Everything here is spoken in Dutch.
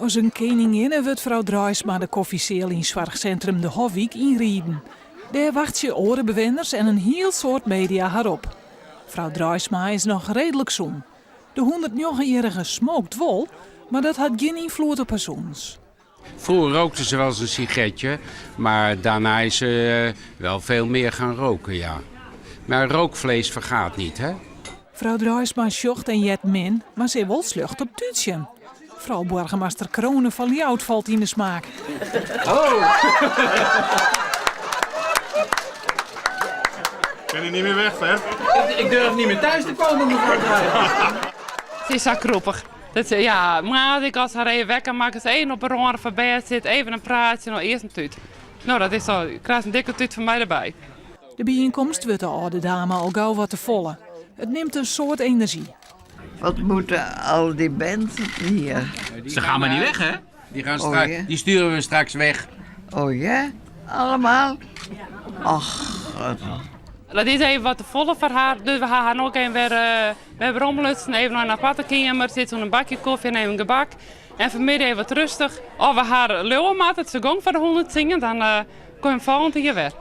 Als een koningin wordt vrouw Draaisma de koffiezeel in Zorgcentrum de Hofwijk inrieden. Daar wacht ze orenbewenners en een heel soort media haar op. Vrouw Draaisma is nog redelijk zoen. De 109-jarige smookt wel, maar dat had geen invloed op haar zoens. Vroeger rookte ze wel eens een sigaretje, maar daarna is ze wel veel meer gaan roken, ja. Maar rookvlees vergaat niet, hè? Vrouw Draaisma sjocht en jet min, maar ze wel slucht op tuutje. Vooral burgemeester Kronen van Ljout valt in de smaak. Oh! Ben je niet meer weg, hè? Ik durf niet meer thuis te komen, mevrouw Draaisma. Het is zo kroepig. Ja, maar ik als haar even wekker maak, eens één op een ronde voorbij zit, even een praatje, nou eerst een tuut. Nou, dat is zo. Ik krijg een dikke tuut van mij erbij. De bijeenkomst wordt de oude dame al gauw wat te volle. Het neemt een soort energie. Wat moeten al die mensen hier? Ze gaan maar niet weg, hè? Ja. Die sturen we straks weg. Oh ja? Allemaal? Ach, Dat is even wat te volle voor haar, dus we gaan haar nog even weer rommelutsen, even naar een aparte kamer, zitten een bakje koffie en even een gebak. En vanmiddag even wat rustig. Als we haar leeuwen maken, het ze gong voor de 100 zingen, dan komen we volgend jaar weer.